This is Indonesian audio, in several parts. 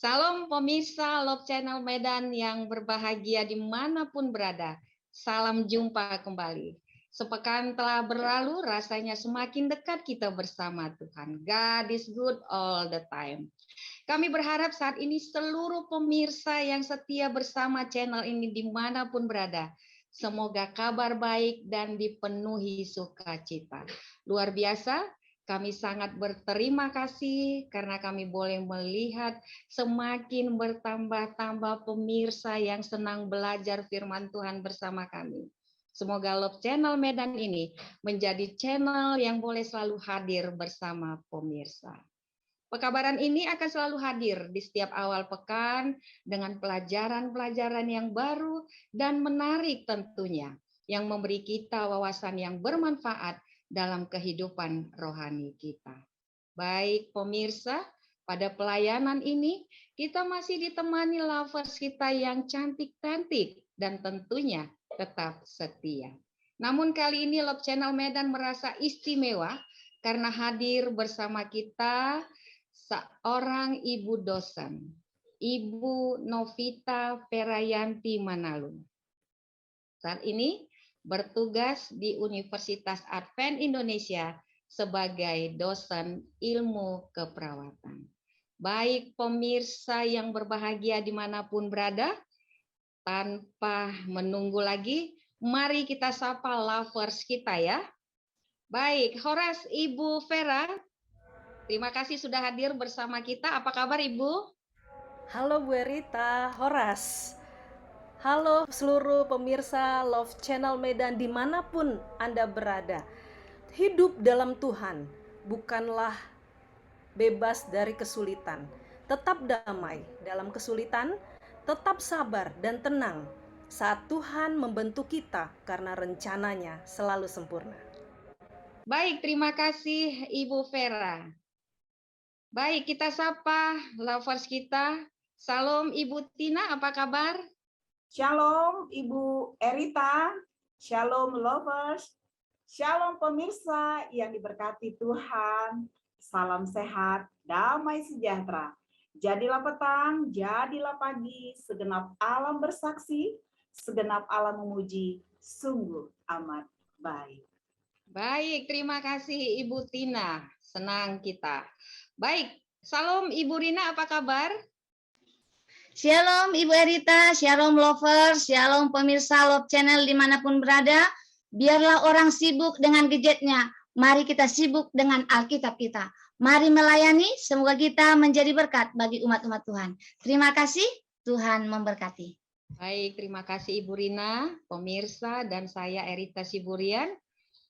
Salam pemirsa Love Channel Medan yang berbahagia dimanapun berada. Salam jumpa kembali. Sepekan telah berlalu, rasanya semakin dekat kita bersama Tuhan. God is good all the time. Kami berharap saat ini seluruh pemirsa yang setia bersama channel ini dimanapun berada, semoga kabar baik dan dipenuhi sukacita. Luar biasa, kami sangat berterima kasih karena kami boleh melihat semakin bertambah-tambah pemirsa yang senang belajar firman Tuhan bersama kami. Semoga Love Channel Medan ini menjadi channel yang boleh selalu hadir bersama pemirsa. Pekabaran ini akan selalu hadir di setiap awal pekan dengan pelajaran-pelajaran yang baru dan menarik tentunya, yang memberi kita wawasan yang bermanfaat dalam kehidupan rohani kita. Baik pemirsa, pada pelayanan ini kita masih ditemani lovers kita yang cantik-cantik dan tentunya tetap setia. Namun kali ini Love Channel Medan merasa istimewa karena hadir bersama kita seorang ibu dosen, Ibu Novita Ferayanti Manalung. Saat ini bertugas di Universitas Advent Indonesia sebagai dosen ilmu keperawatan. Baik pemirsa yang berbahagia dimanapun berada, tanpa menunggu lagi, mari kita sapa lovers kita ya. Baik, Horas Ibu Vera, terima kasih sudah hadir bersama kita. Apa kabar Ibu? Halo Bu Erita, Horas. Halo seluruh pemirsa Love Channel Medan dimanapun Anda berada. Hidup dalam Tuhan bukanlah bebas dari kesulitan. Tetap damai dalam kesulitan, tetap sabar dan tenang saat Tuhan membentuk kita karena rencananya selalu sempurna. Baik, terima kasih Ibu Vera. Baik, kita sapa lovers kita. Salam Ibu Tina, apa kabar? Shalom Ibu Erita, Shalom lovers, Shalom pemirsa yang diberkati Tuhan, salam sehat, damai sejahtera. Jadilah petang, jadilah pagi, segenap alam bersaksi, segenap alam memuji, sungguh amat baik. Baik, terima kasih Ibu Tina, senang kita. Baik, salam Ibu Rina, apa kabar? Shalom Ibu Erita, Shalom lovers, Shalom pemirsa Love Channel dimanapun berada. Biarlah orang sibuk dengan gadgetnya, mari kita sibuk dengan Alkitab kita. Mari melayani, semoga kita menjadi berkat bagi umat-umat Tuhan. Terima kasih, Tuhan memberkati. Baik, terima kasih Ibu Rina, pemirsa dan saya Erita Siburian.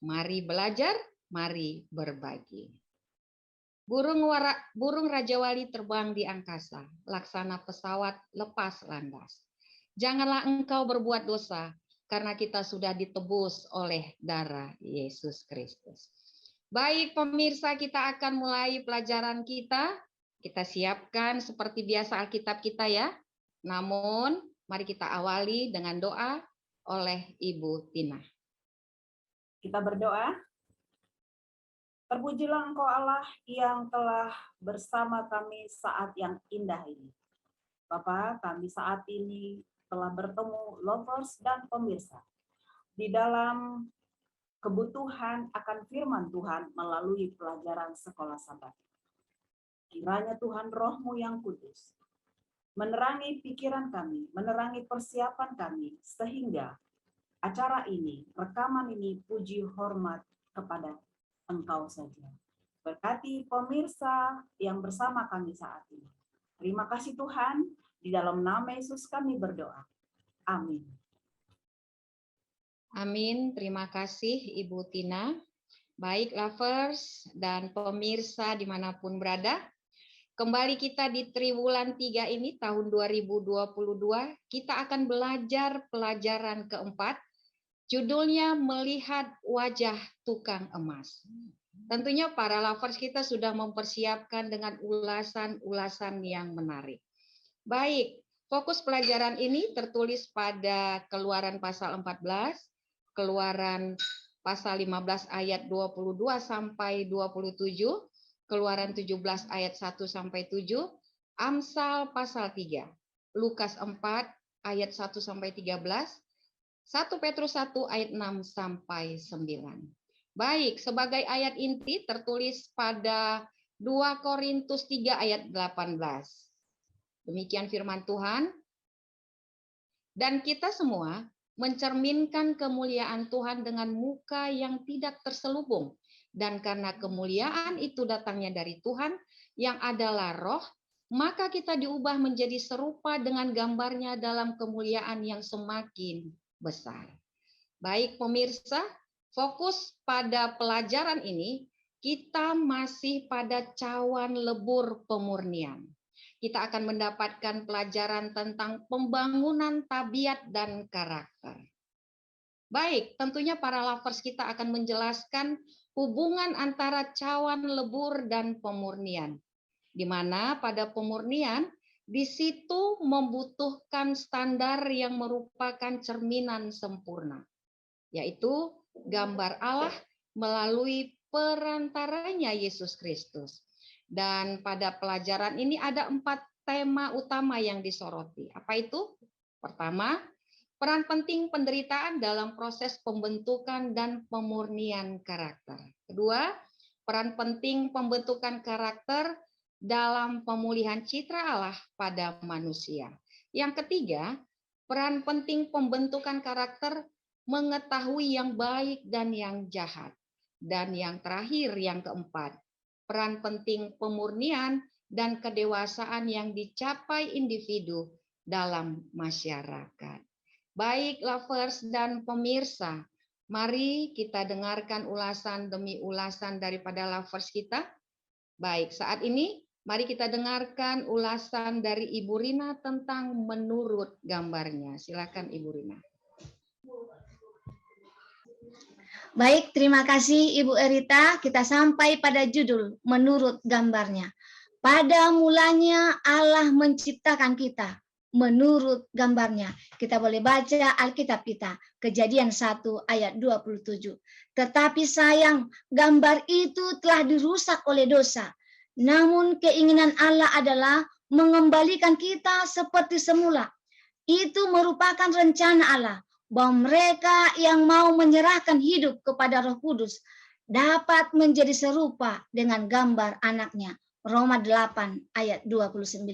Mari belajar, mari berbagi. Burung Raja Wali terbang di angkasa, laksana pesawat lepas landas. Janganlah engkau berbuat dosa, karena kita sudah ditebus oleh darah Yesus Kristus. Baik pemirsa, kita akan mulai pelajaran kita. Kita siapkan seperti biasa Alkitab kita ya. Namun, mari kita awali dengan doa oleh Ibu Tina. Kita berdoa. Terpujilah Engkau Allah yang telah bersama kami saat yang indah ini. Bapa, kami saat ini telah bertemu lovers dan pemirsa di dalam kebutuhan akan firman Tuhan melalui pelajaran sekolah Sabat. Kiranya Tuhan Roh-Mu yang kudus menerangi pikiran kami, menerangi persiapan kami, sehingga acara ini, rekaman ini, puji hormat kepada Engkau saja. Berkati pemirsa yang bersama kami saat ini. Terima kasih Tuhan, di dalam nama Yesus kami berdoa. Amin. Amin, terima kasih Ibu Tina. Baik lovers dan pemirsa dimanapun berada, kembali kita di Triwulan 3 ini tahun 2022, kita akan belajar pelajaran keempat, judulnya Melihat Wajah Tukang Emas. Tentunya para lovers kita sudah mempersiapkan dengan ulasan-ulasan yang menarik. Baik, fokus pelajaran ini tertulis pada Keluaran pasal 14, Keluaran pasal 15 ayat 22 sampai 27, Keluaran 17 ayat 1 sampai 7, Amsal pasal 3, Lukas 4 ayat 1 sampai 13, 1 Petrus 1 ayat 6 sampai 9. Baik, sebagai ayat inti tertulis pada 2 Korintus 3 ayat 18. Demikian firman Tuhan. Dan kita semua mencerminkan kemuliaan Tuhan dengan muka yang tidak terselubung. Dan karena kemuliaan itu datangnya dari Tuhan yang adalah roh, maka kita diubah menjadi serupa dengan gambarnya dalam kemuliaan yang semakin besar. Baik pemirsa, fokus pada pelajaran ini, kita masih pada cawan lebur pemurnian. Kita akan mendapatkan pelajaran tentang pembangunan tabiat dan karakter. Baik, tentunya para lovers kita akan menjelaskan hubungan antara cawan lebur dan pemurnian. Di mana pada pemurnian, di situ membutuhkan standar yang merupakan cerminan sempurna, yaitu gambar Allah melalui perantaranya Yesus Kristus. Dan pada pelajaran ini ada 4 tema utama yang disoroti. Apa itu? Pertama, peran penting penderitaan dalam proses pembentukan dan pemurnian karakter. Kedua, peran penting pembentukan karakter dalam pemulihan citra Allah pada manusia. Yang ketiga, peran penting pembentukan karakter mengetahui yang baik dan yang jahat. Dan yang terakhir, yang keempat, peran penting pemurnian dan kedewasaan yang dicapai individu dalam masyarakat. Baik lovers dan pemirsa, mari kita dengarkan ulasan demi ulasan daripada lovers kita. Baik, saat ini mari kita dengarkan ulasan dari Ibu Rina tentang menurut gambarnya. Silakan Ibu Rina. Baik, terima kasih Ibu Erita. Kita sampai pada judul menurut gambarnya. Pada mulanya Allah menciptakan kita menurut gambarnya. Kita boleh baca Alkitab kita, Kejadian 1 ayat 27. Tetapi sayang, gambar itu telah dirusak oleh dosa. Namun keinginan Allah adalah mengembalikan kita seperti semula. Itu merupakan rencana Allah, bahwa mereka yang mau menyerahkan hidup kepada Roh Kudus dapat menjadi serupa dengan gambar anaknya. Roma 8 ayat 29.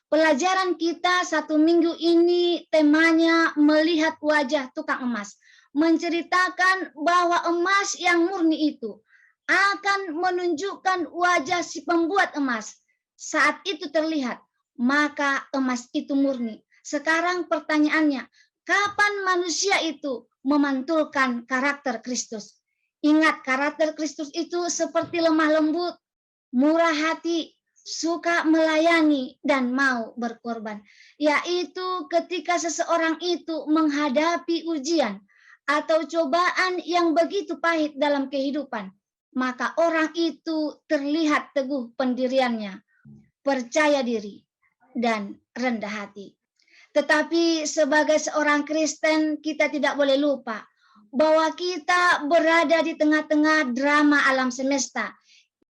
Pelajaran kita 1 minggu ini temanya melihat wajah tukang emas. Menceritakan bahwa emas yang murni itu akan menunjukkan wajah si pembuat emas. Saat itu terlihat, maka emas itu murni. Sekarang pertanyaannya, kapan manusia itu memantulkan karakter Kristus? Ingat, karakter Kristus itu seperti lemah lembut, murah hati, suka melayani, dan mau berkorban. Yaitu ketika seseorang itu menghadapi ujian atau cobaan yang begitu pahit dalam kehidupan, maka orang itu terlihat teguh pendiriannya, percaya diri, dan rendah hati. Tetapi sebagai seorang Kristen, kita tidak boleh lupa bahwa kita berada di tengah-tengah drama alam semesta.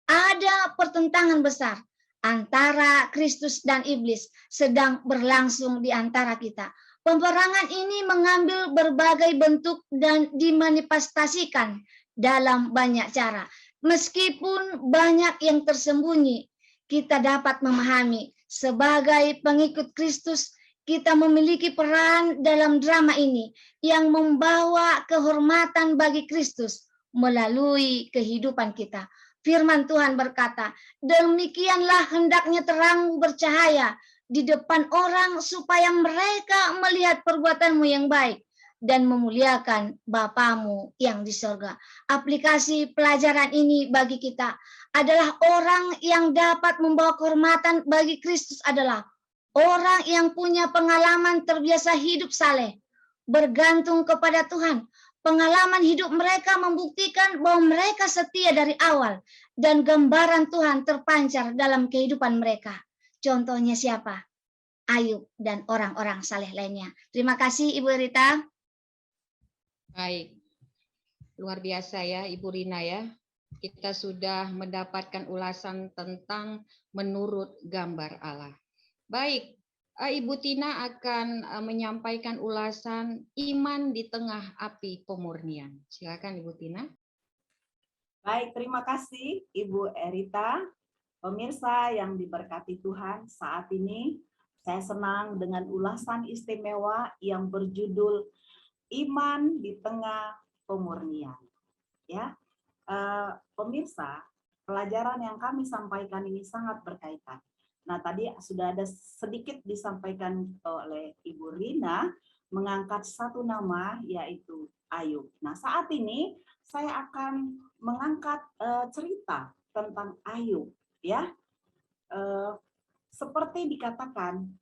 Ada pertentangan besar antara Kristus dan iblis sedang berlangsung di antara kita. Peperangan ini mengambil berbagai bentuk dan dimanifestasikan dalam banyak cara. Meskipun banyak yang tersembunyi, kita dapat memahami sebagai pengikut Kristus, kita memiliki peran dalam drama ini yang membawa kehormatan bagi Kristus melalui kehidupan kita. Firman Tuhan berkata, demikianlah hendaknya terang bercahaya di depan orang supaya mereka melihat perbuatanmu yang baik dan memuliakan Bapamu yang di sorga. Aplikasi pelajaran ini bagi kita adalah orang yang dapat membawa kehormatan bagi Kristus adalah orang yang punya pengalaman terbiasa hidup saleh, bergantung kepada Tuhan. Pengalaman hidup mereka membuktikan bahwa mereka setia dari awal dan gambaran Tuhan terpancar dalam kehidupan mereka. Contohnya siapa? Ayub dan orang-orang saleh lainnya. Terima kasih Ibu Rita. Baik, luar biasa ya Ibu Rina ya. Kita sudah mendapatkan ulasan tentang menurut gambar Allah. Baik, Ibu Tina akan menyampaikan ulasan iman di tengah api pemurnian. Silakan Ibu Tina. Baik, terima kasih Ibu Erita. Pemirsa yang diberkati Tuhan, saat ini saya senang dengan ulasan istimewa yang berjudul Iman di Tengah Pemurnian. Ya, pemirsa, pelajaran yang kami sampaikan ini sangat berkaitan. Nah, tadi sudah ada sedikit disampaikan oleh Ibu Rina, mengangkat satu nama yaitu Ayub. Nah, saat ini saya akan mengangkat cerita tentang Ayub. Ya, seperti dikatakan,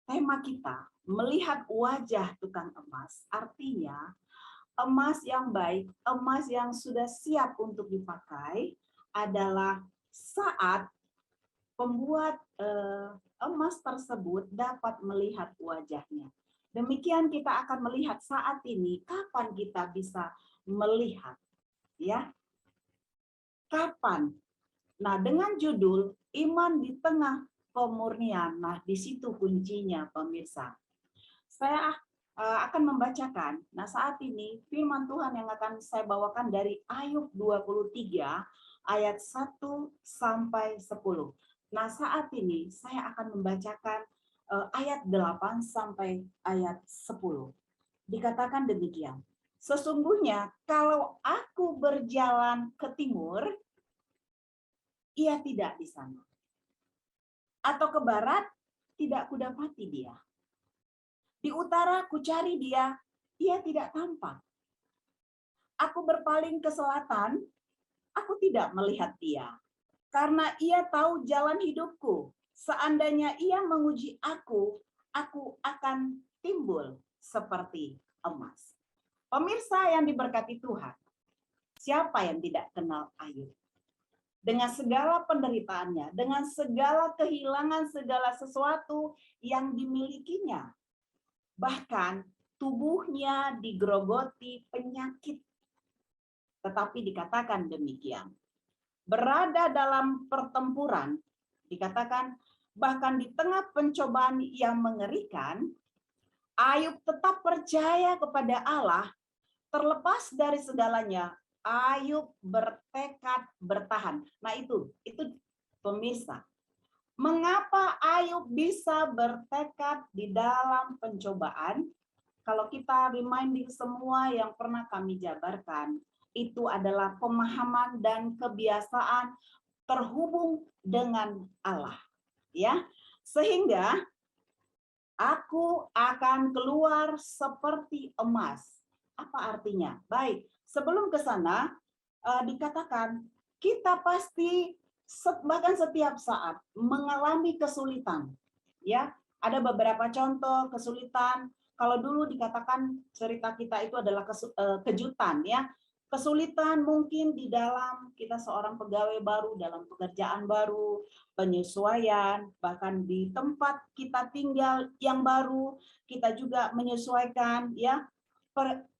tema kita melihat wajah tukang emas, artinya emas yang baik, emas yang sudah siap untuk dipakai adalah saat pembuat emas tersebut dapat melihat wajahnya. Demikian kita akan melihat saat ini kapan kita bisa melihat, ya, kapan. Nah, dengan judul Iman di Tengah Pemurnian, nah di situ kuncinya pemirsa. Saya akan membacakan, nah saat ini firman Tuhan yang akan saya bawakan dari Ayub 23 ayat 1 sampai 10. Nah saat ini saya akan membacakan ayat 8 sampai ayat 10. Dikatakan demikian, sesungguhnya kalau aku berjalan ke timur, ia tidak di sana. Atau ke barat, tidak kudapati dia. Di utara kucari dia, ia tidak tampak. Aku berpaling ke selatan, aku tidak melihat dia. Karena ia tahu jalan hidupku. Seandainya ia menguji aku akan timbul seperti emas. Pemirsa yang diberkati Tuhan, siapa yang tidak kenal Ayub? Dengan segala penderitaannya, dengan segala kehilangan segala sesuatu yang dimilikinya. Bahkan tubuhnya digerogoti penyakit. Tetapi dikatakan demikian. Berada dalam pertempuran, dikatakan bahkan di tengah pencobaan yang mengerikan, Ayub tetap percaya kepada Allah, terlepas dari segalanya. Ayub bertekad bertahan. Nah itu pemirsa. Mengapa Ayub bisa bertekad di dalam pencobaan? Kalau kita reminding semua yang pernah kami jabarkan, itu adalah pemahaman dan kebiasaan terhubung dengan Allah. Ya, sehingga aku akan keluar seperti emas. Apa artinya? Baik, sebelum ke sana dikatakan kita pasti bahkan setiap saat mengalami kesulitan. Ya, ada beberapa contoh kesulitan. Kalau dulu dikatakan cerita kita itu adalah kejutan, ya. Kesulitan mungkin di dalam kita seorang pegawai baru, dalam pekerjaan baru, penyesuaian, bahkan di tempat kita tinggal yang baru, kita juga menyesuaikan, ya,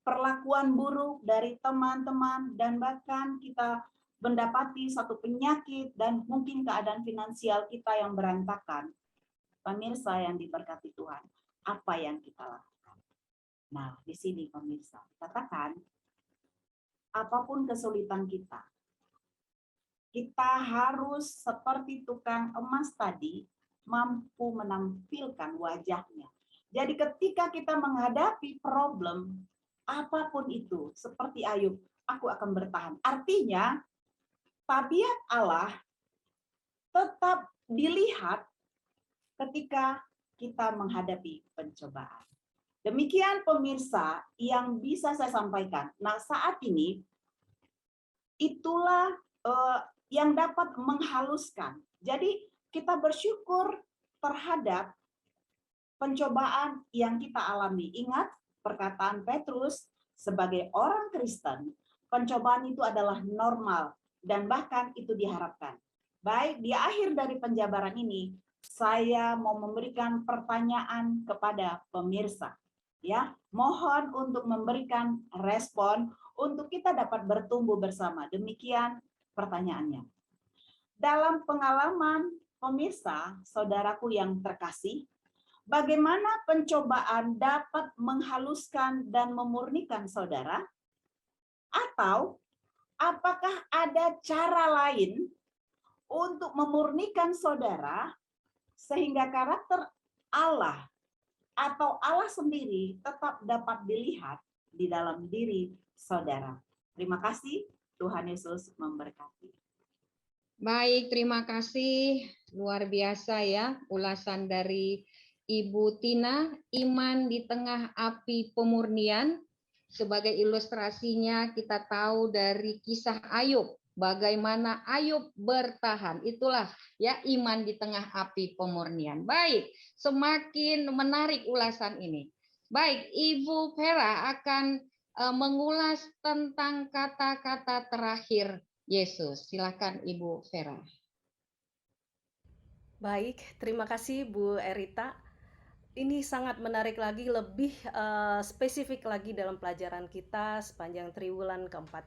perlakuan buruk dari teman-teman, dan bahkan kita mendapati satu penyakit dan mungkin keadaan finansial kita yang berantakan. Pemirsa yang diberkati Tuhan, apa yang kita lakukan? Nah, di sini pemirsa, katakan apapun kesulitan kita harus seperti tukang emas tadi, mampu menampilkan wajahnya. Jadi ketika kita menghadapi problem, apapun itu, seperti Ayub, aku akan bertahan. Artinya, tabiat Allah tetap dilihat ketika kita menghadapi pencobaan. Demikian pemirsa yang bisa saya sampaikan. Nah, saat ini itulah yang dapat menghaluskan. Jadi kita bersyukur terhadap pencobaan yang kita alami. Ingat perkataan Petrus, sebagai orang Kristen, pencobaan itu adalah normal dan bahkan itu diharapkan. Baik, di akhir dari penjabaran ini, saya mau memberikan pertanyaan kepada pemirsa. Ya, mohon untuk memberikan respon untuk kita dapat bertumbuh bersama. Demikian pertanyaannya. Dalam pengalaman Pemirsa, saudaraku yang terkasih, bagaimana pencobaan dapat menghaluskan dan memurnikan saudara? Atau apakah ada cara lain untuk memurnikan saudara sehingga karakter Allah atau Allah sendiri tetap dapat dilihat di dalam diri saudara? Terima kasih, Tuhan Yesus memberkati. Baik, terima kasih. Luar biasa ya ulasan dari Ibu Tina, iman di tengah api pemurnian. Sebagai ilustrasinya kita tahu dari kisah Ayub, bagaimana Ayub bertahan. Itulah ya iman di tengah api pemurnian. Baik, semakin menarik ulasan ini. Baik, Ibu Vera akan mengulas tentang kata-kata terakhir Yesus. Silakan Ibu Vera. Baik, terima kasih Bu Erita. Ini sangat menarik lagi, lebih spesifik lagi dalam pelajaran kita sepanjang triwulan keempat,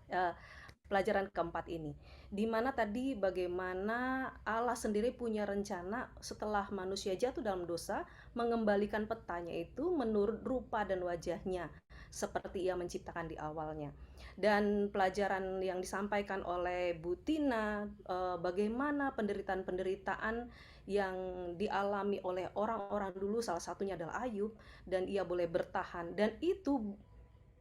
pelajaran keempat ini, di mana tadi bagaimana Allah sendiri punya rencana setelah manusia jatuh dalam dosa, mengembalikan petanya itu menurut rupa dan wajahnya, seperti Ia menciptakan di awalnya. Dan pelajaran yang disampaikan oleh Bu Tina, bagaimana penderitaan-penderitaan yang dialami oleh orang-orang dulu, salah satunya adalah Ayub, dan ia boleh bertahan, dan itu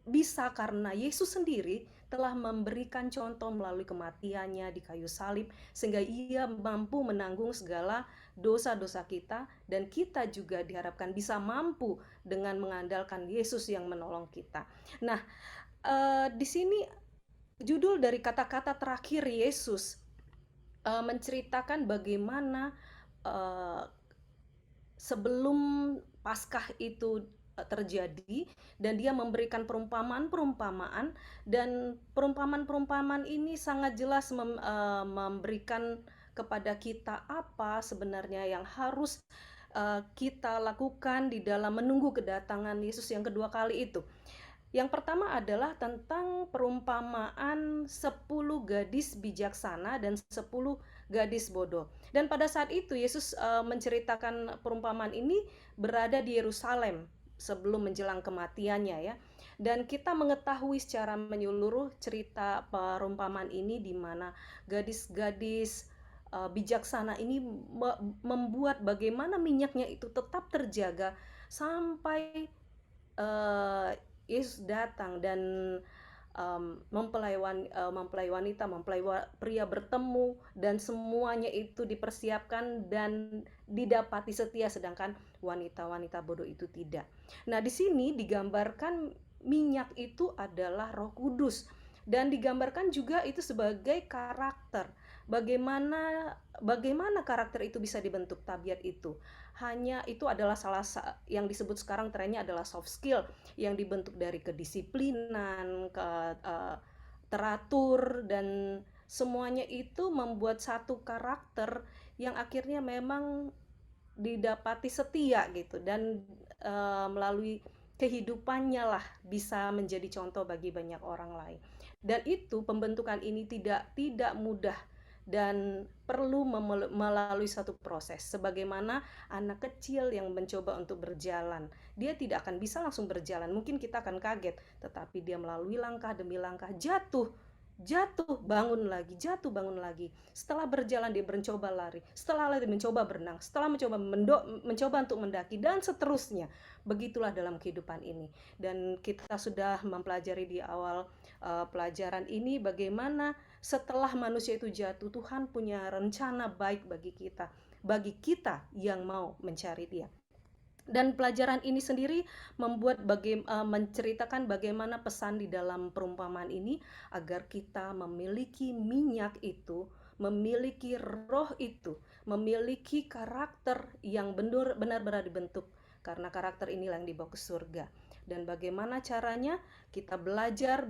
bisa karena Yesus sendiri telah memberikan contoh melalui kematiannya di kayu salib, sehingga ia mampu menanggung segala dosa-dosa kita, dan kita juga diharapkan bisa mampu dengan mengandalkan Yesus yang menolong kita. Nah, di sini judul dari kata-kata terakhir Yesus menceritakan bagaimana sebelum Paskah itu terjadi, dan dia memberikan perumpamaan-perumpamaan, dan perumpamaan-perumpamaan ini sangat jelas memberikan kepada kita apa sebenarnya yang harus kita lakukan di dalam menunggu kedatangan Yesus yang kedua kali itu. Yang pertama adalah tentang perumpamaan 10 gadis bijaksana dan 10 gadis bodoh. Dan pada saat itu Yesus menceritakan perumpamaan ini berada di Yerusalem sebelum menjelang kematiannya ya. Dan kita mengetahui secara menyeluruh cerita perumpamaan ini, di mana gadis-gadis bijaksana ini membuat bagaimana minyaknya itu tetap terjaga sampai Yesus datang dan mempelai wanita, mempelai pria bertemu, dan semuanya itu dipersiapkan dan didapati setia, sedangkan wanita-wanita bodoh itu tidak. Nah, di sini digambarkan minyak itu adalah Roh Kudus, dan digambarkan juga itu sebagai karakter. Bagaimana karakter itu bisa dibentuk, tabiat itu. Hanya itu adalah salah yang disebut sekarang trennya adalah soft skill, yang dibentuk dari kedisiplinan, teratur, dan semuanya itu membuat satu karakter yang akhirnya memang didapati setia gitu, dan melalui kehidupannya lah bisa menjadi contoh bagi banyak orang lain. Dan itu pembentukan ini tidak mudah dan perlu melalui satu proses. Sebagaimana anak kecil yang mencoba untuk berjalan, dia tidak akan bisa langsung berjalan. Mungkin kita akan kaget, tetapi dia melalui langkah demi langkah, jatuh, bangun lagi, jatuh, bangun lagi. Setelah berjalan dia mencoba lari, setelah lari mencoba berenang, setelah mencoba untuk mendaki, dan seterusnya. Begitulah dalam kehidupan ini. Dan kita sudah mempelajari di awal pelajaran ini bagaimana setelah manusia itu jatuh, Tuhan punya rencana baik bagi kita yang mau mencari Dia. Dan pelajaran ini sendiri menceritakan bagaimana pesan di dalam perumpamaan ini, agar kita memiliki minyak itu, memiliki roh itu, memiliki karakter yang benar-benar dibentuk, karena karakter inilah yang dibawa ke surga. Dan bagaimana caranya? Kita belajar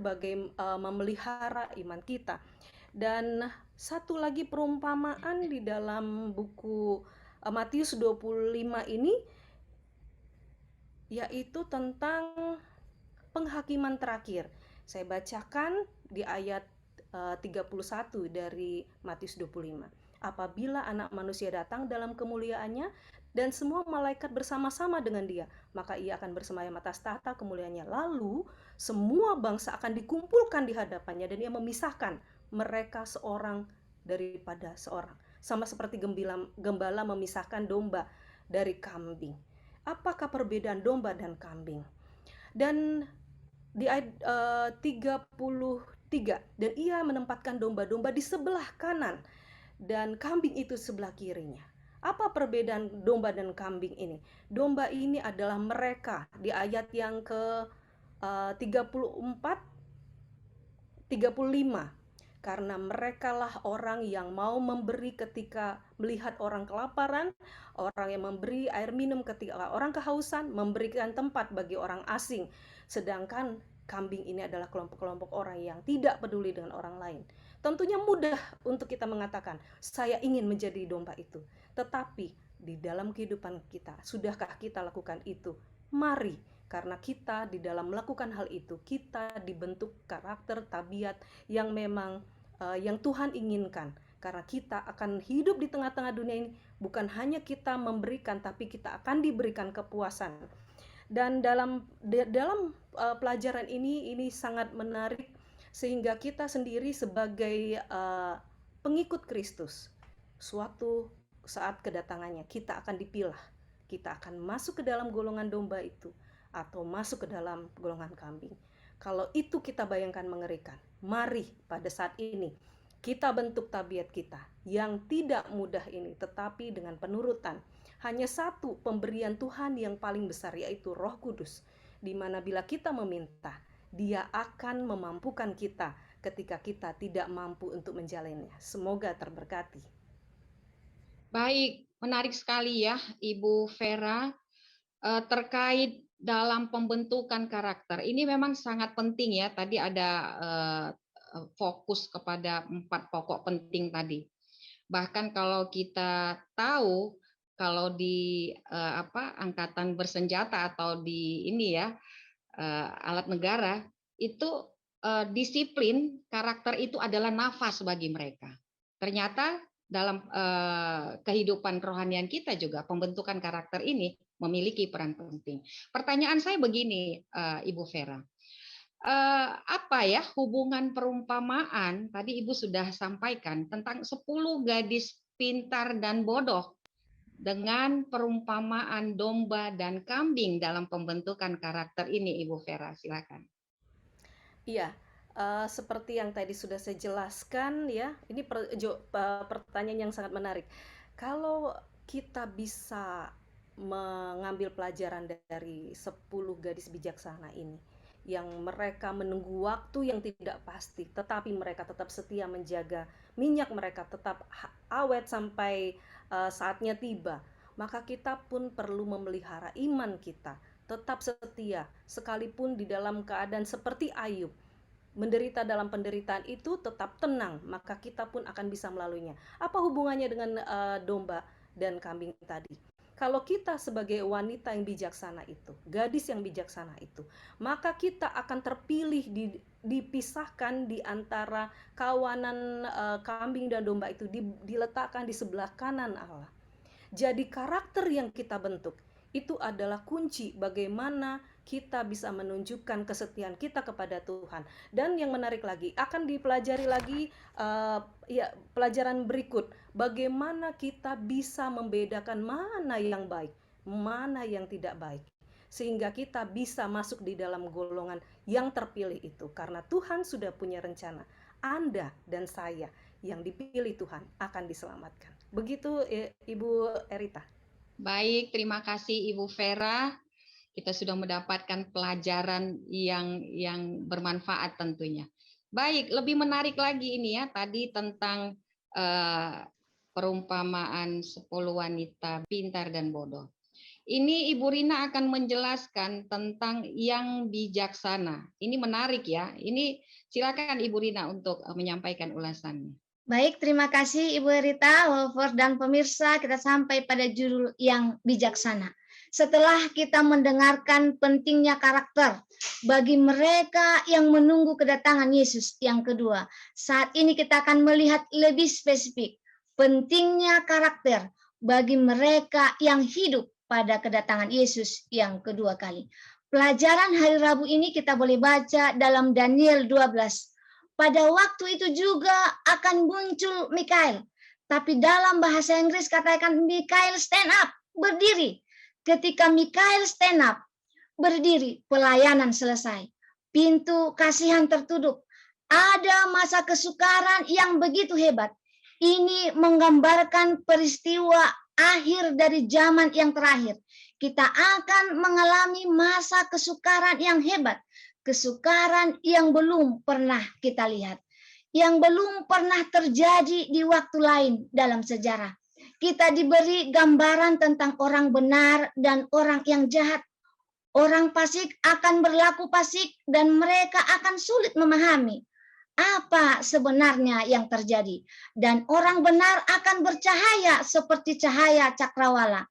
memelihara iman kita. Dan satu lagi perumpamaan di dalam buku Matius 25 ini, yaitu tentang penghakiman terakhir. Saya bacakan di ayat 31 dari Matius 25. Apabila Anak Manusia datang dalam kemuliaannya dan semua malaikat bersama-sama dengan dia, maka ia akan bersemayam atas tahta kemuliaannya. Lalu semua bangsa akan dikumpulkan di hadapannya dan ia memisahkan mereka seorang daripada seorang. Sama seperti gembala memisahkan domba dari kambing. Apakah perbedaan domba dan kambing? Dan di ayat 33, dan ia menempatkan domba-domba di sebelah kanan dan kambing itu sebelah kirinya. Apa perbedaan domba dan kambing ini? Domba ini adalah mereka di ayat yang ke 34, 35. Karena merekalah orang yang mau memberi ketika melihat orang kelaparan, orang yang memberi air minum ketika orang kehausan, memberikan tempat bagi orang asing. Sedangkan kambing ini adalah kelompok-kelompok orang yang tidak peduli dengan orang lain. Tentunya mudah untuk kita mengatakan, saya ingin menjadi domba itu. Tetapi di dalam kehidupan kita, sudahkah kita lakukan itu? Mari, karena kita di dalam melakukan hal itu, kita dibentuk karakter, tabiat yang memang yang Tuhan inginkan. Karena kita akan hidup di tengah-tengah dunia ini, bukan hanya kita memberikan, tapi kita akan diberikan kepuasan. Dan dalam pelajaran ini sangat menarik, sehingga kita sendiri sebagai pengikut Kristus, suatu saat kedatangannya kita akan dipilah, kita akan masuk ke dalam golongan domba itu atau masuk ke dalam golongan kambing. Kalau itu kita bayangkan mengerikan, mari pada saat ini kita bentuk tabiat kita yang tidak mudah ini, tetapi dengan penurutan. Hanya satu pemberian Tuhan yang paling besar, yaitu Roh Kudus, di mana bila kita meminta, Dia akan memampukan kita ketika kita tidak mampu untuk menjalannya. Semoga terberkati. Baik, menarik sekali ya Ibu Vera, terkait dalam pembentukan karakter. Ini memang sangat penting ya. Tadi ada fokus kepada 4 pokok penting tadi. Bahkan kalau kita tahu, kalau di angkatan bersenjata atau di ini ya alat negara itu disiplin karakter itu adalah nafas bagi mereka. Ternyata dalam kehidupan kerohanian kita juga pembentukan karakter ini memiliki peran penting. Pertanyaan saya begini, Ibu Vera, apa ya hubungan perumpamaan? Tadi Ibu sudah sampaikan tentang 10 gadis pintar dan bodoh dengan perumpamaan domba dan kambing dalam pembentukan karakter ini, Ibu Vera, silakan. Iya, seperti yang tadi sudah saya jelaskan ya, ini pertanyaan yang sangat menarik. Kalau kita bisa mengambil pelajaran dari 10 gadis bijaksana ini, yang mereka menunggu waktu yang tidak pasti, tetapi mereka tetap setia menjaga minyak mereka tetap awet sampai saatnya tiba, maka kita pun perlu memelihara iman kita, tetap setia, sekalipun di dalam keadaan seperti Ayub, menderita dalam penderitaan itu tetap tenang, maka kita pun akan bisa melaluinya. Apa hubungannya dengan domba dan kambing tadi? Kalau kita sebagai wanita yang bijaksana itu, gadis yang bijaksana itu, maka kita akan terpilih dipisahkan di antara kawanan kambing dan domba itu, diletakkan di sebelah kanan Allah. Jadi karakter yang kita bentuk itu adalah kunci bagaimana kita bisa menunjukkan kesetiaan kita kepada Tuhan. Dan yang menarik lagi, akan dipelajari lagi pelajaran berikut, bagaimana kita bisa membedakan mana yang baik, mana yang tidak baik, sehingga kita bisa masuk di dalam golongan yang terpilih itu. Karena Tuhan sudah punya rencana, Anda dan saya yang dipilih Tuhan akan diselamatkan. Begitu Ibu Erita. Baik, terima kasih Ibu Vera. Kita sudah mendapatkan pelajaran yang bermanfaat tentunya. Baik, lebih menarik lagi ini ya, tadi tentang perumpamaan 10 wanita pintar dan bodoh. Ini Ibu Rina akan menjelaskan tentang yang bijaksana. Ini menarik ya. Ini silakan Ibu Rina untuk menyampaikan ulasannya. Baik, terima kasih Ibu Rita, Wolfer dan pemirsa. Kita sampai pada judul yang bijaksana. Setelah kita mendengarkan pentingnya karakter bagi mereka yang menunggu kedatangan Yesus yang kedua, saat ini kita akan melihat lebih spesifik pentingnya karakter bagi mereka yang hidup pada kedatangan Yesus yang kedua kali. Pelajaran hari Rabu ini kita boleh baca dalam Daniel 12. Pada waktu itu juga akan muncul Mikael. Tapi dalam bahasa Inggris katakan Mikael stand up, berdiri. Ketika Mikael stand up, berdiri, pelayanan selesai. Pintu kasihan tertutup. Ada masa kesukaran yang begitu hebat. Ini menggambarkan peristiwa akhir dari zaman yang terakhir. Kita akan mengalami masa kesukaran yang hebat. Kesukaran yang belum pernah kita lihat. Yang belum pernah terjadi di waktu lain dalam sejarah. Kita diberi gambaran tentang orang benar dan orang yang jahat. Orang fasik akan berlaku fasik dan mereka akan sulit memahami apa sebenarnya yang terjadi. Dan orang benar akan bercahaya seperti cahaya cakrawala.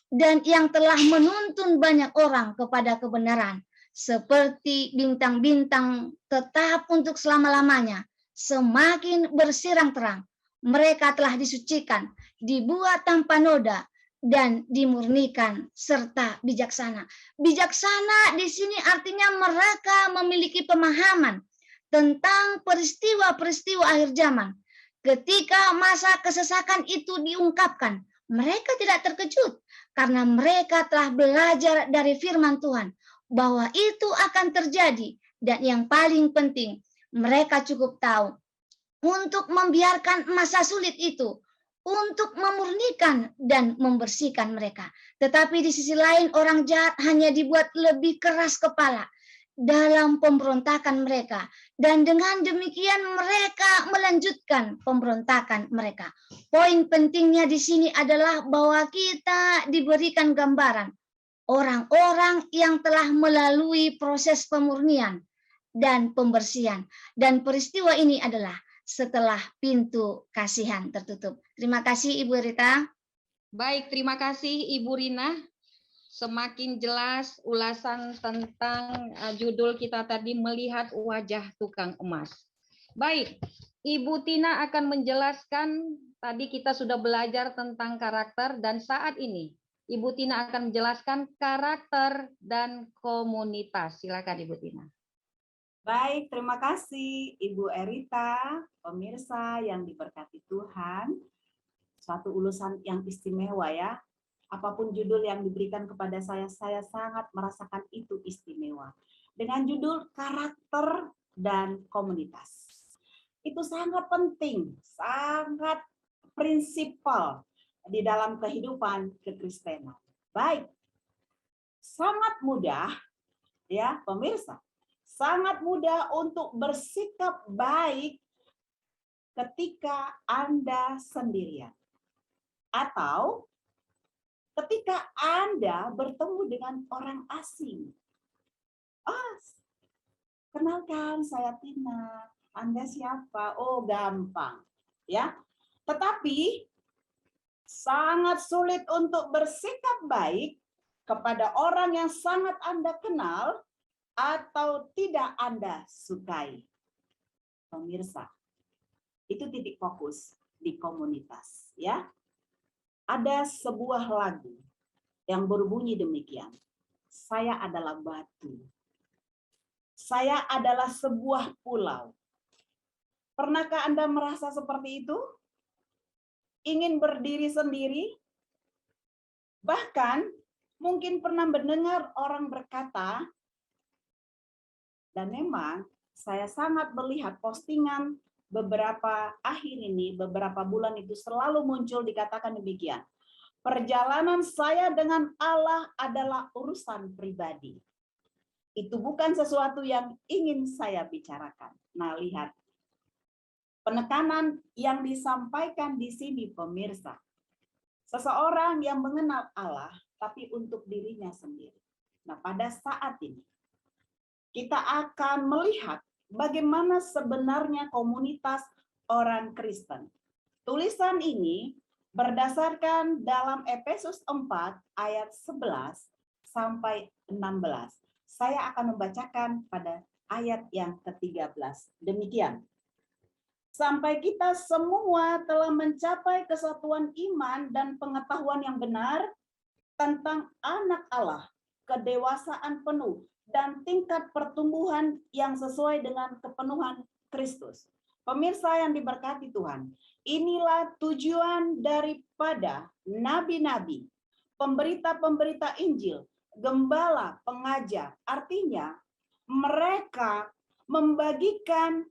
Dan yang telah menuntun banyak orang kepada kebenaran. Seperti bintang-bintang tetap untuk selama-lamanya. Semakin bersirang terang. Mereka telah disucikan, dibuat tanpa noda, dan dimurnikan serta bijaksana. Bijaksana di sini artinya mereka memiliki pemahaman tentang peristiwa-peristiwa akhir zaman. Ketika masa kesesakan itu diungkapkan, mereka tidak terkejut karena mereka telah belajar dari firman Tuhan bahwa itu akan terjadi, dan yang paling penting, mereka cukup tahu untuk membiarkan masa sulit itu, untuk memurnikan dan membersihkan mereka. Tetapi di sisi lain orang jahat hanya dibuat lebih keras kepala dalam pemberontakan mereka. Dan dengan demikian mereka melanjutkan pemberontakan mereka. Poin pentingnya di sini adalah bahwa kita diberikan gambaran orang-orang yang telah melalui proses pemurnian dan pembersihan. Dan peristiwa ini adalah setelah pintu kasihan tertutup. Terima kasih Ibu Rita. Baik, terima kasih Ibu Rina. Semakin jelas ulasan tentang judul kita tadi, melihat wajah tukang emas. Baik, Ibu Tina akan menjelaskan, tadi kita sudah belajar tentang karakter, dan saat ini Ibu Tina akan menjelaskan karakter dan komunitas. Silakan Ibu Tina. Baik, terima kasih Ibu Erita, pemirsa yang diberkati Tuhan. Suatu ulasan yang istimewa ya. Apapun judul yang diberikan kepada saya sangat merasakan itu istimewa. Dengan judul karakter dan komunitas. Itu sangat penting, sangat prinsipal di dalam kehidupan kekristenan. Baik, sangat mudah ya pemirsa. Sangat mudah untuk bersikap baik ketika Anda sendirian. Atau ketika Anda bertemu dengan orang asing. Kenalkan saya Tina. Anda siapa? Oh, gampang. Ya. Tetapi sangat sulit untuk bersikap baik kepada orang yang sangat Anda kenal atau tidak Anda sukai. Pemirsa, itu titik fokus di komunitas, ya. Ada sebuah lagu yang berbunyi demikian. Saya adalah batu. Saya adalah sebuah pulau. Pernahkah Anda merasa seperti itu? Ingin berdiri sendiri? Bahkan mungkin pernah mendengar orang berkata, dan memang saya sangat melihat postingan beberapa akhir ini, beberapa bulan itu selalu muncul dikatakan demikian. Perjalanan saya dengan Allah adalah urusan pribadi. Itu bukan sesuatu yang ingin saya bicarakan. Nah, lihat. Penekanan yang disampaikan di sini pemirsa. Seseorang yang mengenal Allah, tapi untuk dirinya sendiri. Nah, pada saat ini, kita akan melihat bagaimana sebenarnya komunitas orang Kristen. Tulisan ini berdasarkan dalam Efesus 4 ayat 11 sampai 16. Saya akan membacakan pada ayat yang ke-13. Demikian. Sampai kita semua telah mencapai kesatuan iman dan pengetahuan yang benar tentang anak Allah, kedewasaan penuh, dan tingkat pertumbuhan yang sesuai dengan kepenuhan Kristus. Pemirsa yang diberkati Tuhan, inilah tujuan daripada nabi-nabi, pemberita-pemberita Injil, gembala, pengajar. Artinya mereka membagikan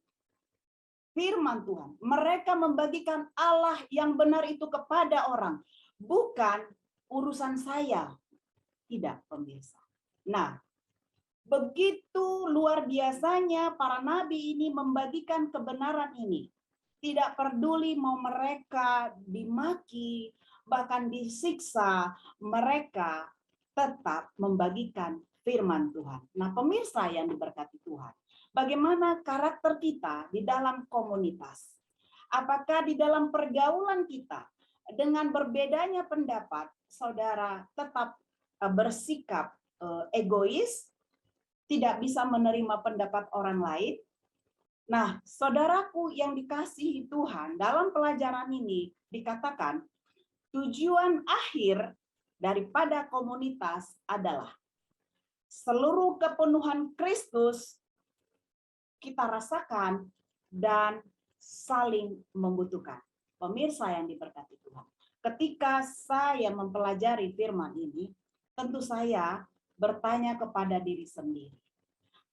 firman Tuhan. Mereka membagikan Allah yang benar itu kepada orang. Bukan urusan saya. Tidak, pemirsa. Nah, begitu luar biasanya para nabi ini membagikan kebenaran ini. Tidak peduli mau mereka dimaki, bahkan disiksa, mereka tetap membagikan firman Tuhan. Nah, pemirsa yang diberkati Tuhan, bagaimana karakter kita di dalam komunitas? Apakah di dalam pergaulan kita dengan berbedanya pendapat, saudara tetap bersikap egois, tidak bisa menerima pendapat orang lain? Nah, saudaraku yang dikasihi Tuhan, dalam pelajaran ini dikatakan tujuan akhir daripada komunitas adalah seluruh kepenuhan Kristus kita rasakan dan saling membutuhkan. Pemirsa yang diberkati Tuhan, ketika saya mempelajari firman ini, tentu saya bertanya kepada diri sendiri.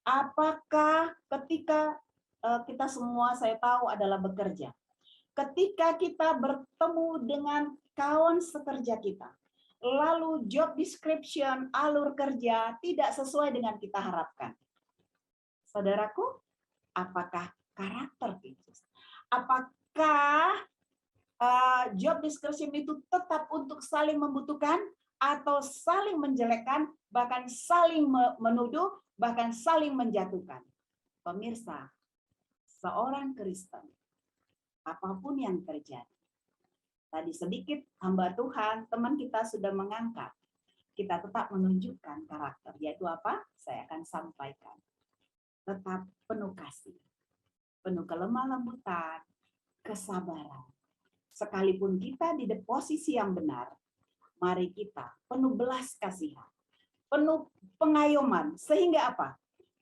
Apakah ketika kita semua saya tahu adalah bekerja, ketika kita bertemu dengan kawan sekerja kita, lalu job description, alur kerja tidak sesuai dengan kita harapkan. Saudaraku, apakah karakter itu? Apakah job description itu tetap untuk saling membutuhkan atau saling menjelekkan, bahkan saling menuduh, bahkan saling menjatuhkan? Pemirsa, seorang Kristen, apapun yang terjadi, tadi sedikit hamba Tuhan, teman kita sudah mengangkat, kita tetap menunjukkan karakter, yaitu apa? Saya akan sampaikan. Tetap penuh kasih, penuh kelemah lembutan, kesabaran. Sekalipun kita di posisi yang benar, mari kita penuh belas kasihan, penuh pengayoman, sehingga apa?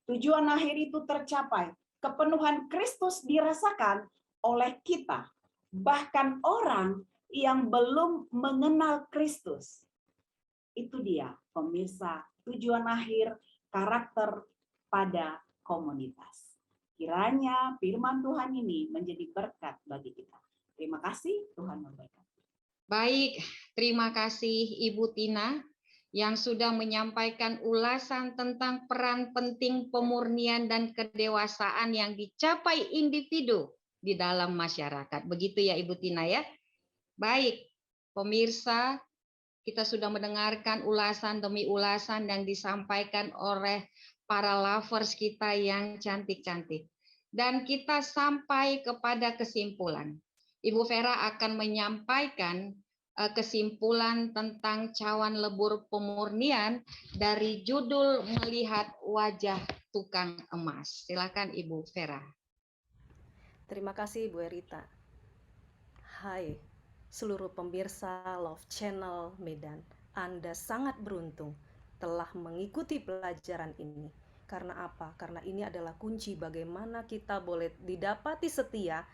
Tujuan akhir itu tercapai, kepenuhan Kristus dirasakan oleh kita, bahkan orang yang belum mengenal Kristus. Itu dia, pemirsa, tujuan akhir karakter pada komunitas. Kiranya firman Tuhan ini menjadi berkat bagi kita. Terima kasih, Tuhan memberkati. Baik, terima kasih Ibu Tina yang sudah menyampaikan ulasan tentang peran penting pemurnian dan kedewasaan yang dicapai individu di dalam masyarakat. Begitu ya Ibu Tina ya. Baik, pemirsa, kita sudah mendengarkan ulasan demi ulasan yang disampaikan oleh para lovers kita yang cantik-cantik. Dan kita sampai kepada kesimpulan. Ibu Vera akan menyampaikan kesimpulan tentang cawan lebur pemurnian dari judul Melihat Wajah Tukang Emas. Silakan Ibu Vera. Terima kasih Bu Erita. Hai seluruh pemirsa Love Channel Medan, Anda sangat beruntung telah mengikuti pelajaran ini. Karena apa? Karena ini adalah kunci bagaimana kita boleh didapati setia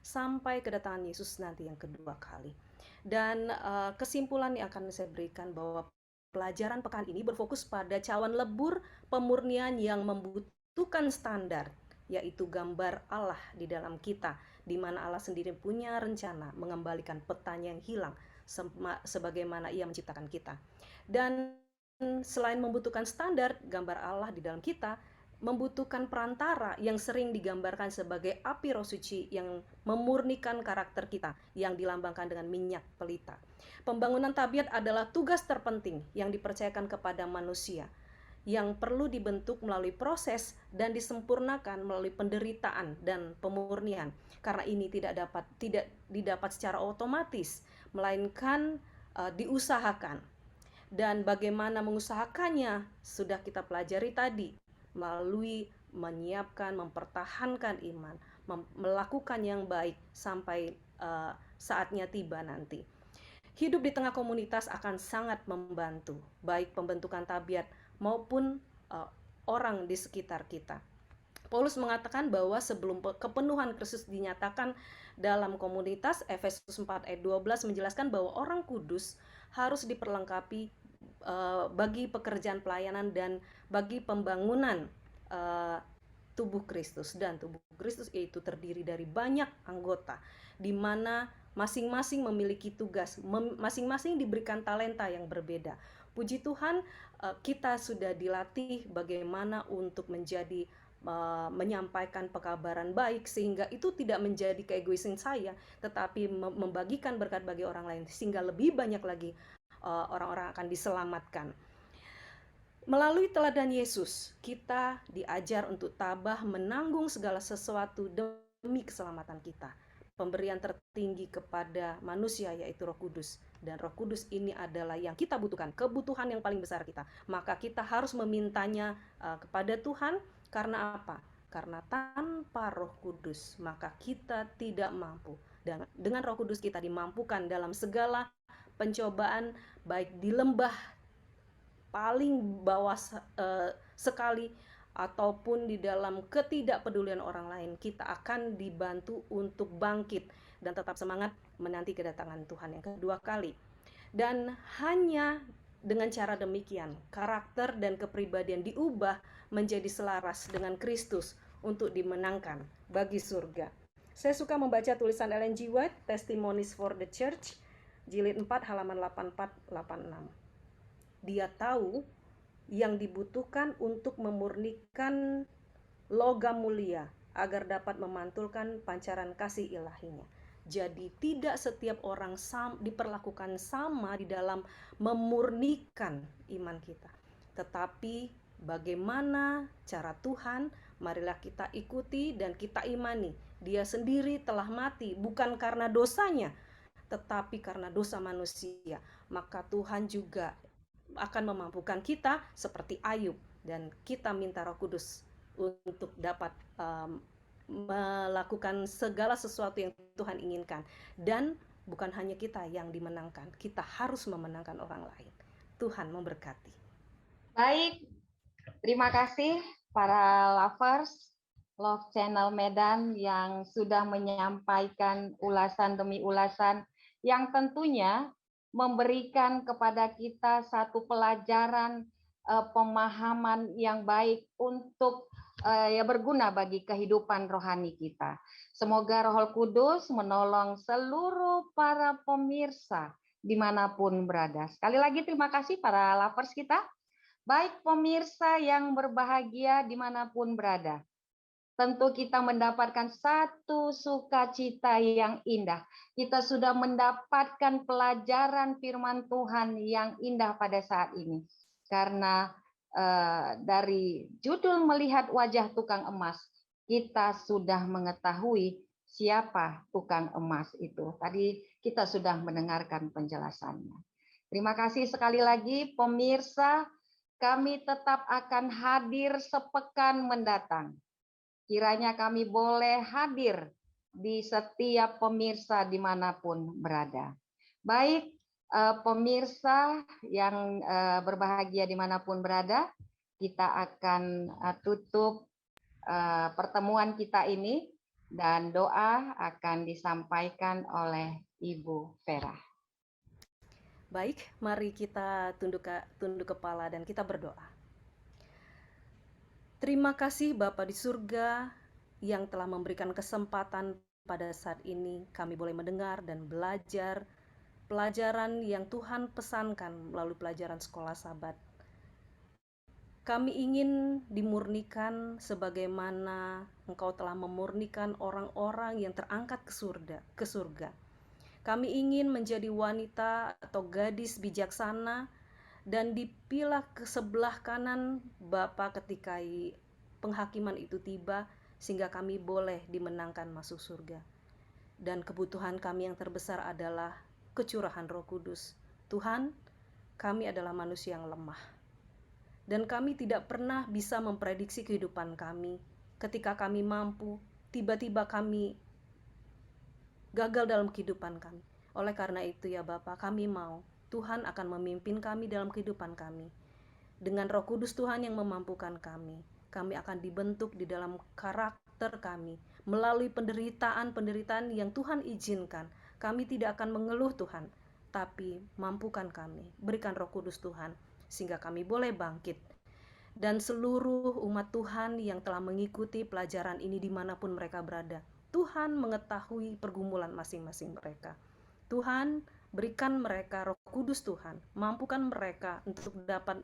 sampai kedatangan Yesus nanti yang kedua kali. Dan kesimpulan yang akan saya berikan bahwa pelajaran pekan ini berfokus pada cawan lebur pemurnian yang membutuhkan standar, yaitu gambar Allah di dalam kita, di mana Allah sendiri punya rencana mengembalikan petanya yang hilang sebagaimana Ia menciptakan kita. Dan selain membutuhkan standar, gambar Allah di dalam kita membutuhkan perantara yang sering digambarkan sebagai api roh suci yang memurnikan karakter kita yang dilambangkan dengan minyak pelita. Pembangunan tabiat adalah tugas terpenting yang dipercayakan kepada manusia. yang perlu dibentuk melalui proses dan disempurnakan melalui penderitaan dan pemurnian. Karena ini tidak didapat secara otomatis, melainkan diusahakan. Dan bagaimana mengusahakannya sudah kita pelajari tadi, melalui menyiapkan, mempertahankan iman, melakukan yang baik sampai saatnya tiba nanti. Hidup di tengah komunitas akan sangat membantu, baik pembentukan tabiat maupun orang di sekitar kita. Paulus mengatakan bahwa sebelum kepenuhan Kristus dinyatakan dalam komunitas, Efesus 4 ayat 12 menjelaskan bahwa orang kudus harus diperlengkapi bagi pekerjaan pelayanan dan bagi pembangunan tubuh Kristus. Dan tubuh Kristus itu terdiri dari banyak anggota, di mana masing-masing memiliki tugas, masing-masing diberikan talenta yang berbeda. Puji Tuhan, kita sudah dilatih bagaimana untuk menjadi menyampaikan pekabaran baik, sehingga itu tidak menjadi keegoisan saya, tetapi membagikan berkat bagi orang lain, sehingga lebih banyak lagi orang-orang akan diselamatkan. Melalui teladan Yesus, kita diajar untuk tabah menanggung segala sesuatu demi keselamatan kita. Pemberian tertinggi kepada manusia yaitu Roh Kudus, dan Roh Kudus ini adalah yang kita butuhkan, kebutuhan yang paling besar kita. Maka kita harus memintanya kepada Tuhan. Karena apa? Karena tanpa Roh Kudus maka kita tidak mampu. Dan dengan Roh Kudus kita dimampukan dalam segala pencobaan, baik di lembah paling bawah sekali ataupun di dalam ketidakpedulian orang lain, kita akan dibantu untuk bangkit dan tetap semangat menanti kedatangan Tuhan yang kedua kali. Dan hanya dengan cara demikian, karakter dan kepribadian diubah menjadi selaras dengan Kristus untuk dimenangkan bagi surga. Saya suka membaca tulisan Ellen G. White, Testimonies for the Church, jilid 4 halaman 84-86. Dia tahu yang dibutuhkan untuk memurnikan logam mulia agar dapat memantulkan pancaran kasih ilahinya. Jadi tidak setiap orang diperlakukan sama di dalam memurnikan iman kita. Tetapi bagaimana cara Tuhan, marilah kita ikuti dan kita imani. Dia sendiri telah mati bukan karena dosanya, tetapi karena dosa manusia. Maka Tuhan juga akan memampukan kita seperti Ayub, dan kita minta Roh Kudus untuk dapat melakukan segala sesuatu yang Tuhan inginkan. Dan bukan hanya kita yang dimenangkan, kita harus memenangkan orang lain. Tuhan memberkati. Baik, terima kasih para lovers Love Channel Medan yang sudah menyampaikan ulasan demi ulasan yang tentunya memberikan kepada kita satu pelajaran pemahaman yang baik untuk berguna bagi kehidupan rohani kita. Semoga Roh Kudus menolong seluruh para pemirsa dimanapun berada. Sekali lagi terima kasih para lovers kita. Baik pemirsa yang berbahagia dimanapun berada. Tentu kita mendapatkan satu sukacita yang indah. Kita sudah mendapatkan pelajaran firman Tuhan yang indah pada saat ini. Karena dari judul melihat wajah tukang emas, kita sudah mengetahui siapa tukang emas itu. Tadi kita sudah mendengarkan penjelasannya. Terima kasih sekali lagi pemirsa, kami tetap akan hadir sepekan mendatang. Kiranya kami boleh hadir di setiap pemirsa dimanapun berada. Baik, pemirsa yang berbahagia dimanapun berada, kita akan tutup pertemuan kita ini dan doa akan disampaikan oleh Ibu Vera. Baik, mari kita tunduk kepala dan kita berdoa. Terima kasih Bapa di surga yang telah memberikan kesempatan pada saat ini kami boleh mendengar dan belajar pelajaran yang Tuhan pesankan melalui pelajaran sekolah Sabat. Kami ingin dimurnikan sebagaimana Engkau telah memurnikan orang-orang yang terangkat ke surga. Kami ingin menjadi wanita atau gadis bijaksana dan dipilah ke sebelah kanan Bapa ketika penghakiman itu tiba, sehingga kami boleh dimenangkan masuk surga. Dan kebutuhan kami yang terbesar adalah kecurahan Roh Kudus. Tuhan, kami adalah manusia yang lemah, dan kami tidak pernah bisa memprediksi kehidupan kami. Ketika kami mampu, tiba-tiba kami gagal dalam kehidupan kami. Oleh karena itu ya Bapa, kami mau Tuhan akan memimpin kami dalam kehidupan kami. Dengan Roh Kudus Tuhan yang memampukan kami, kami akan dibentuk di dalam karakter kami melalui penderitaan-penderitaan yang Tuhan izinkan. Kami tidak akan mengeluh Tuhan, tapi mampukan kami, berikan Roh Kudus Tuhan, sehingga kami boleh bangkit. Dan seluruh umat Tuhan yang telah mengikuti pelajaran ini dimanapun mereka berada, Tuhan mengetahui pergumulan masing-masing mereka. Tuhan, berikan mereka Roh Kudus Tuhan, mampukan mereka untuk dapat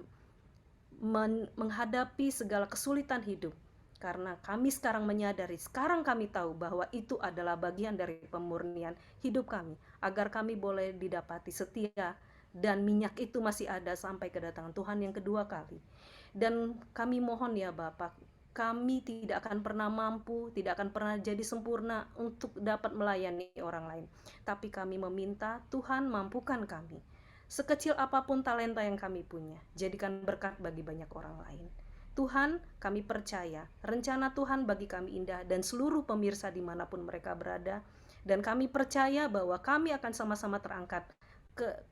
menghadapi segala kesulitan hidup. Karena kami sekarang menyadari, sekarang kami tahu bahwa itu adalah bagian dari pemurnian hidup kami, agar kami boleh didapati setia, dan minyak itu masih ada sampai kedatangan Tuhan yang kedua kali. Dan kami mohon ya Bapak, kami tidak akan pernah mampu, tidak akan pernah jadi sempurna untuk dapat melayani orang lain. Tapi kami meminta Tuhan mampukan kami. Sekecil apapun talenta yang kami punya, jadikan berkat bagi banyak orang lain. Tuhan, kami percaya rencana Tuhan bagi kami indah, dan seluruh pemirsa dimanapun mereka berada. Dan kami percaya bahwa kami akan sama-sama terangkat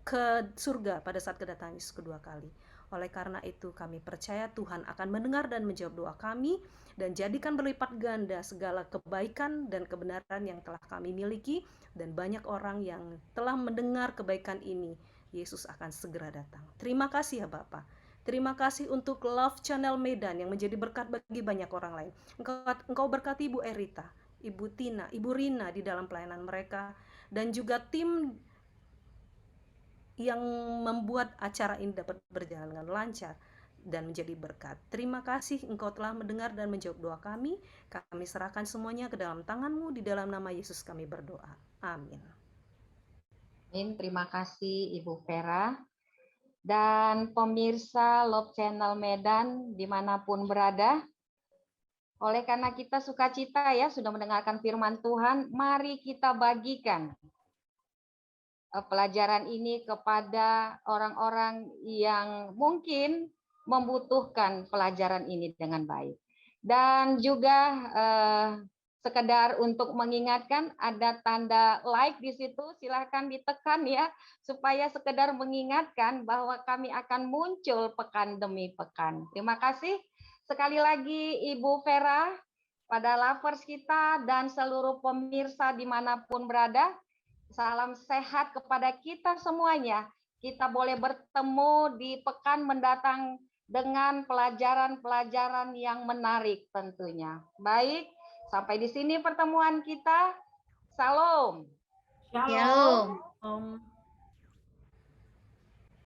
ke surga pada saat kedatangan Yesus kedua kali. Oleh karena itu kami percaya Tuhan akan mendengar dan menjawab doa kami, dan jadikan berlipat ganda segala kebaikan dan kebenaran yang telah kami miliki, dan banyak orang yang telah mendengar kebaikan ini. Yesus akan segera datang. Terima kasih ya Bapak. Terima kasih untuk Love Channel Medan yang menjadi berkat bagi banyak orang lain. Engkau berkati Ibu Erita, Ibu Tina, Ibu Rina di dalam pelayanan mereka, dan juga tim yang membuat acara ini dapat berjalan dengan lancar dan menjadi berkat. Terima kasih Engkau telah mendengar dan menjawab doa kami. Kami serahkan semuanya ke dalam tangan-Mu, di dalam nama Yesus kami berdoa. Amin. Amin. Terima kasih Ibu Vera. Dan pemirsa Love Channel Medan dimanapun berada, oleh karena kita sukacita ya sudah mendengarkan firman Tuhan, mari kita bagikan pelajaran ini kepada orang-orang yang mungkin membutuhkan pelajaran ini dengan baik. Dan juga sekedar untuk mengingatkan, ada tanda like di situ, silahkan ditekan ya, supaya sekedar mengingatkan bahwa kami akan muncul pekan demi pekan. Terima kasih sekali lagi Ibu Vera, pada lovers kita dan seluruh pemirsa dimanapun berada. Salam sehat kepada kita semuanya. Kita boleh bertemu di pekan mendatang dengan pelajaran-pelajaran yang menarik tentunya. Baik, sampai di sini pertemuan kita. Salam. Shalom. Shalom.